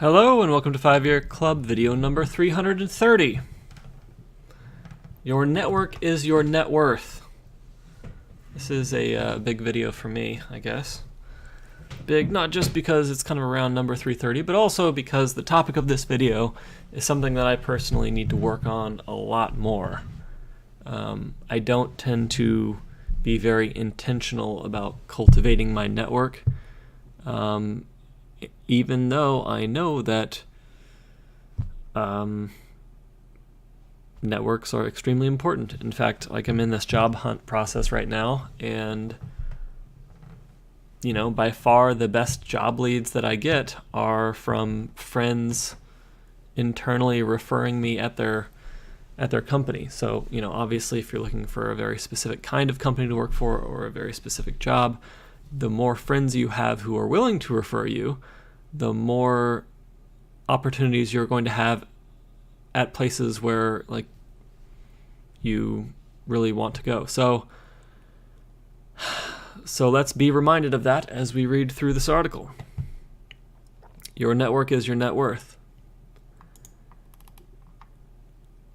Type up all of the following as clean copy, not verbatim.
Hello and welcome to 5-Year Club video number 330. Your network is your net worth. This is a big video for me, I guess. Big not just because it's kind of around number 330, but also because the topic of this video is something that I personally need to work on a lot more. I don't tend to be very intentional about cultivating my network. Even though I know that networks are extremely important. In fact, like I'm in this job hunt process right now, and by far the best job leads that I get are from friends internally referring me at their company. So, obviously if you're looking for a very specific kind of company to work for or a very specific job, the more friends you have who are willing to refer you, the more opportunities you're going to have at places where you really want to go. So let's be reminded of that as we read through this article. Your network is your net worth.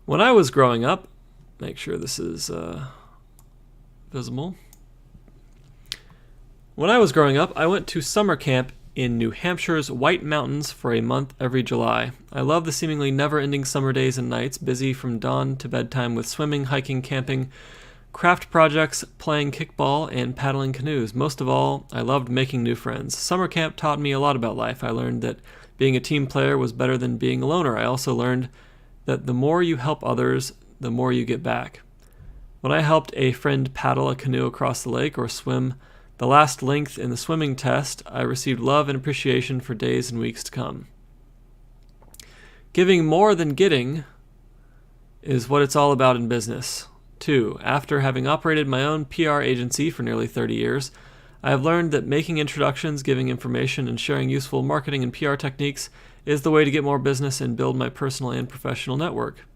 When I was growing up, make sure this is visible. When I was growing up, I went to summer camp in New Hampshire's White Mountains for a month every July. I love the seemingly never-ending summer days and nights, busy from dawn to bedtime with swimming, hiking, camping, craft projects, playing kickball, and paddling canoes. Most of all, I loved making new friends. Summer camp taught me a lot about life. I learned that being a team player was better than being a loner. I also learned that the more you help others, the more you get back. When I helped a friend paddle a canoe across the lake or swim the last length in the swimming test, I received love and appreciation for days and weeks to come. Giving more than getting is what it's all about in business. 2. After having operated my own PR agency for nearly 30 years, I have learned that making introductions, giving information, and sharing useful marketing and PR techniques is the way to get more business and build my personal and professional network.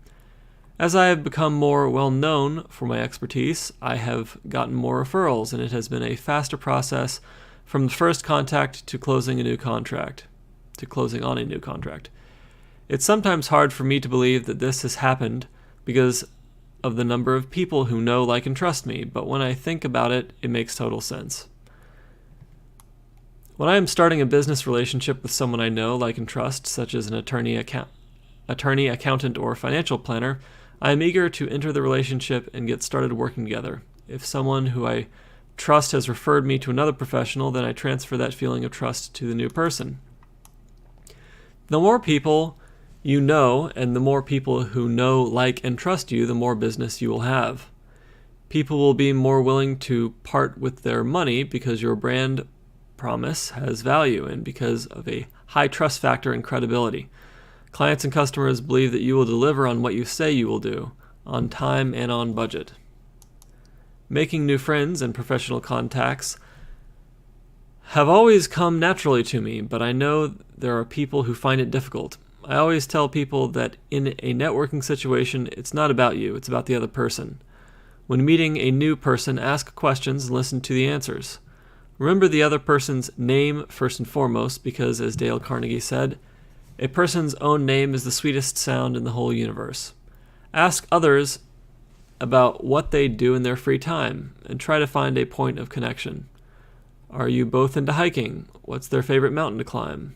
As I have become more well-known for my expertise, I have gotten more referrals, and it has been a faster process from the first contact to closing on a new contract. It's sometimes hard for me to believe that this has happened because of the number of people who know, like, and trust me, but when I think about it, it makes total sense. When I am starting a business relationship with someone I know, like, and trust, such as an attorney, accountant, or financial planner, I am eager to enter the relationship and get started working together. If someone who I trust has referred me to another professional, then I transfer that feeling of trust to the new person. The more people you know, and the more people who know, like, and trust you, the more business you will have. People will be more willing to part with their money because your brand promise has value and because of a high trust factor and credibility. Clients and customers believe that you will deliver on what you say you will do, on time and on budget. Making new friends and professional contacts have always come naturally to me, but I know there are people who find it difficult. I always tell people that in a networking situation, it's not about you, it's about the other person. When meeting a new person, ask questions and listen to the answers. Remember the other person's name first and foremost, because as Dale Carnegie said, a person's own name is the sweetest sound in the whole universe. Ask others about what they do in their free time and try to find a point of connection. Are you both into hiking? What's their favorite mountain to climb?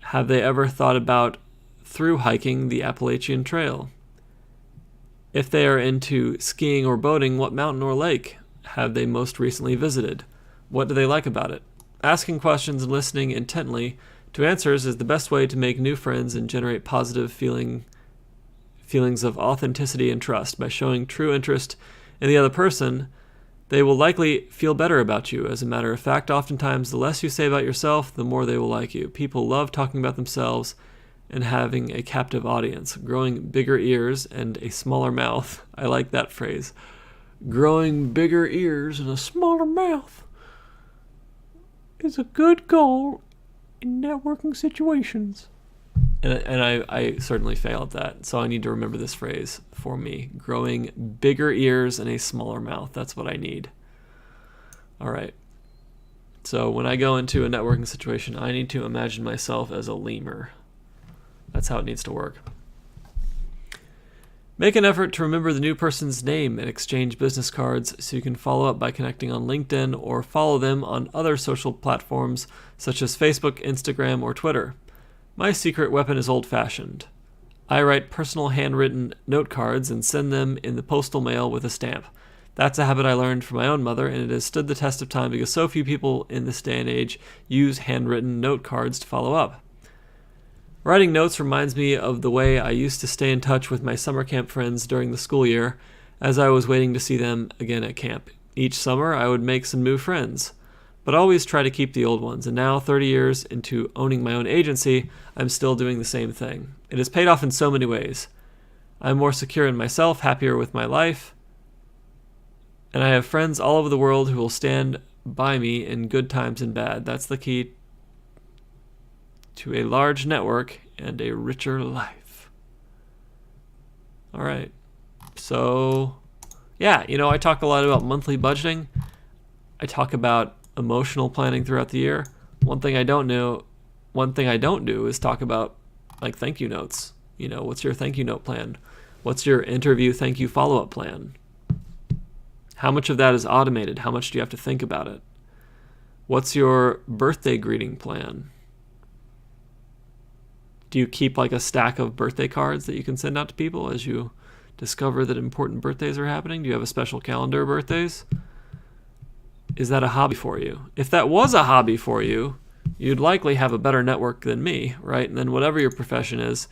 Have they ever thought about through hiking the Appalachian Trail? If they are into skiing or boating, what mountain or lake have they most recently visited? What do they like about it? Asking questions and listening intently to answers is the best way to make new friends and generate positive feelings of authenticity and trust. By showing true interest in the other person, they will likely feel better about you. As a matter of fact, oftentimes the less you say about yourself, the more they will like you. People love talking about themselves and having a captive audience. Growing bigger ears and a smaller mouth. I like that phrase. Growing bigger ears and a smaller mouth is a good goal in networking situations. And I certainly fail at that, so I need to remember this phrase for me. Growing bigger ears and a smaller mouth. That's what I need. All right. So when I go into a networking situation, I need to imagine myself as a lemur. That's how it needs to work. Make an effort to remember the new person's name and exchange business cards so you can follow up by connecting on LinkedIn or follow them on other social platforms such as Facebook, Instagram, or Twitter. My secret weapon is old-fashioned. I write personal handwritten note cards and send them in the postal mail with a stamp. That's a habit I learned from my own mother, and it has stood the test of time because so few people in this day and age use handwritten note cards to follow up. Writing notes reminds me of the way I used to stay in touch with my summer camp friends during the school year, as I was waiting to see them again at camp. Each summer, I would make some new friends, but always try to keep the old ones. And now, 30 years into owning my own agency, I'm still doing the same thing. It has paid off in so many ways. I'm more secure in myself, happier with my life, and I have friends all over the world who will stand by me in good times and bad. That's the key to a large network and a richer life. All right. So, yeah, I talk a lot about monthly budgeting. I talk about emotional planning throughout the year. One thing I don't do is talk about like thank you notes. What's your thank you note plan? What's your interview thank you follow-up plan? How much of that is automated? How much do you have to think about it? What's your birthday greeting plan? Do you keep like a stack of birthday cards that you can send out to people as you discover that important birthdays are happening? Do you have a special calendar of birthdays? Is that a hobby for you? If that was a hobby for you, you'd likely have a better network than me, right? And then whatever your profession is,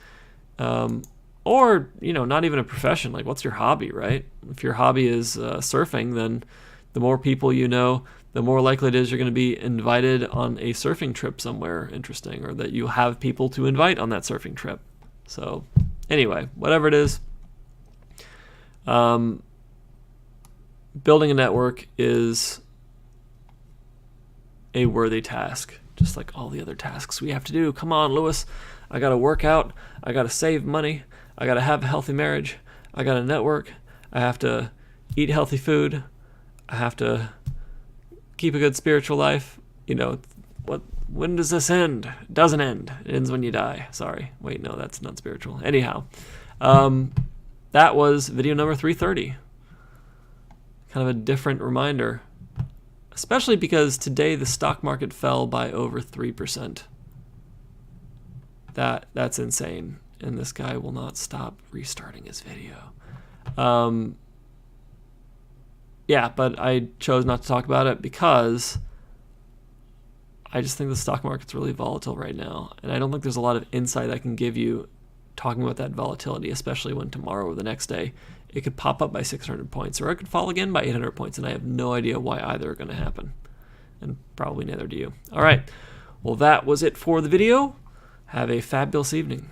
or, not even a profession, like what's your hobby, right? If your hobby is surfing, then the more people you know, the more likely it is you're going to be invited on a surfing trip somewhere interesting, or that you have people to invite on that surfing trip. So anyway, whatever it is, building a network is a worthy task, just like all the other tasks we have to do. Come on, Lewis. I got to work out. I got to save money. I got to have a healthy marriage. I got to network. I have to eat healthy food. I have to keep a good spiritual life. When does this end? It doesn't end. It ends when you die. Sorry. Wait, no, that's not spiritual. Anyhow, that was video number 330. Kind of a different reminder, especially because today the stock market fell by over 3%. That's insane. And this guy will not stop restarting his video. Yeah, but I chose not to talk about it because I just think the stock market's really volatile right now. And I don't think there's a lot of insight I can give you talking about that volatility, especially when tomorrow or the next day it could pop up by 600 points or it could fall again by 800 points. And I have no idea why either are going to happen. And probably neither do you. All right. Well, that was it for the video. Have a fabulous evening.